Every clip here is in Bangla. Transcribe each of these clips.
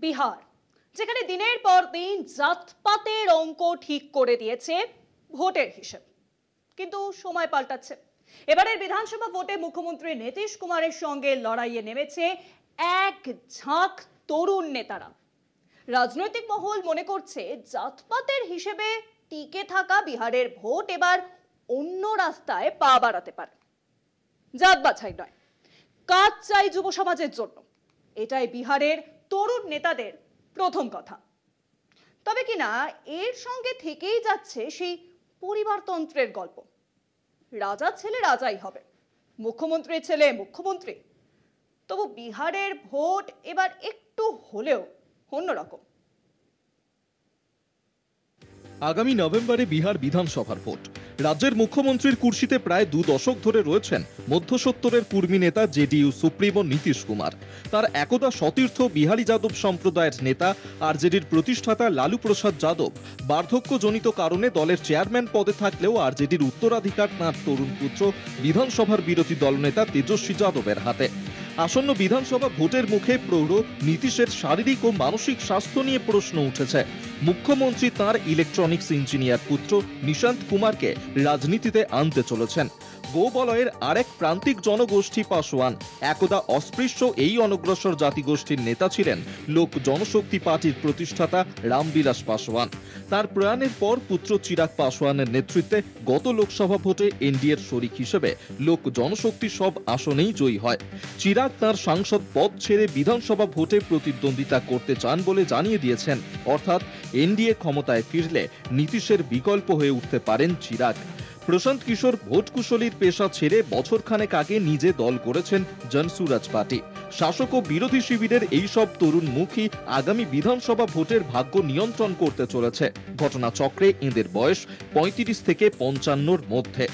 বিহার, যেখানে দিনের পর দিন জাতপাতের অঙ্ক ঠিক করে দিয়েছে ভোটের হিসেব, কিন্তু সময় পাল্টাচ্ছে। এবারের বিধানসভা ভোটে মুখ্যমন্ত্রী নীতিশ কুমারের সঙ্গে লড়াইয়ে নেমেছে এক ঝাঁক তরুণ নেতারা। রাজনৈতিক মহল মনে করছে জাতপাতের হিসেবে টিকে থাকা বিহারের ভোট এবার অন্য রাস্তায় পা বাড়াতে পারে। জাত বাছাই নয়, কাজ চাই যুব সমাজের জন্য, এটাই বিহারের তরুণ নেতাদের প্রথম কথা। তবে কিনা এর সঙ্গে থেকেই যাচ্ছে সেই পরিবারতন্ত্রের গল্প। রাজার ছেলে রাজাই হবে, মুখ্যমন্ত্রীর ছেলে মুখ্যমন্ত্রী। তবু বিহারের ভোট এবার একটু হলেও অন্যরকম। আগামী নভেম্বরে বিহার বিধানসভার ভোট। রাজ্যের মুখ্যমন্ত্রীর কুর্সিতে প্রায় 2 দশক ধরে রয়েছেন মধ্যসত্তরের কুর্মী নেতা জেডিইউ সুপ্রিমো নীতিশ কুমার। তার একদা সতীর্থ বিহারী যাদব সম্প্রদায়ের নেতা আরজেডির প্রতিষ্ঠাতা লালু প্রসাদ যাদব বার্ধক্যজনিত কারণে দলের চেয়ারম্যান পদে থাকলেও আরজেডির উত্তরাধিকার তাঁর তরুণ পুত্র বিধানসভার বিরোধী দলনেতা তেজস্বী যাদবের হাতে। আসন্ন বিধানসভা ভোটের মুখে প্রৌঢ় নীতিশের শারীরিক ও মানসিক স্বাস্থ্য নিয়ে প্রশ্ন উঠেছে। মুখ্যমন্ত্রী তাঁর ইলেকট্রনিক্স ইঞ্জিনিয়ার পুত্র নিশান্ত কুমারকে রাজনীতিতে আনতে চলেছেন। গোবলয়ের আরেক প্রান্তিক জনগোষ্ঠী পাসওয়ান, একদা অস্পৃশ্য এই অনগ্রসর জাতিগোষ্ঠীর নেতা ছিলেন লোক জনশক্তি পার্টির প্রতিষ্ঠাতা রামবিলাস পাসওয়ান। তার প্রয়াণের পর পুত্র চিরাগ পাসওয়ানের নেতৃত্বে গত লোকসভা ভোটে এনডিএর শরিক হিসেবে লোক জনশক্তি সব আসনেই জয়ী হয়। চিরাগ তার সাংসদ পদ ছেড়ে বিধানসভা ভোটে প্রতিদ্বন্দ্বিতা করতে চান বলে জানিয়ে দিয়েছেন। অর্থাৎ এনডিএ ক্ষমতায় ফিরলে নীতিশের বিকল্প হয়ে উঠতে পারেন চিরাগ। প্রশান্ত কিশোর ভোট কুশলীর পেশা ছেড়ে বছরখানেক আগে নিজে দল করেছেন জনসুরাজ পার্টি। শাসক ও বিরোধী শিবিরের এইসব তরুণ মুখী আগামী বিধানসভা ভোটের ভাগ্য নিয়ন্ত্রণ করতে চলেছে। ঘটনাচক্রে এদের বয়স 35 থেকে 55-র মধ্যে।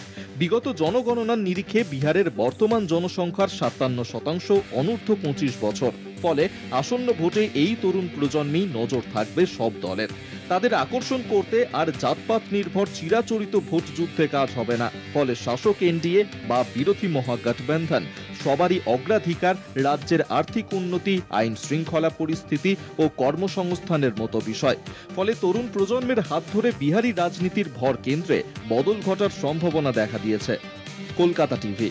বিগত জনগণনার নিরিখে বিহারের বর্তমান জনসংখ্যার 57% অনূর্ধ্ব 25 বছর। ফলে আসন্ন ভোটে এই তরুণ প্রজন্মেই নজর থাকবে সব দলের। তাদের আকর্ষণ করতে আর জাতপাত নির্ভর চিরাচরিত ভোট যুদ্ধে কাজ হবে না। ফলে শাসক এনডিএ বা বিরোধী মহাগঠবন্ধন সবারই অগ্রাধিকার রাজ্যের আর্থিক উন্নতি, আইন শৃঙ্খলা পরিস্থিতি ও কর্মসংস্থানের মতো বিষয়। ফলে তরুণ প্রজন্মের হাত ধরে বিহারি রাজনীতির ভর কেন্দ্রে বদল ঘটার সম্ভাবনা দেখা দিয়েছে। কলকাতা টিভি।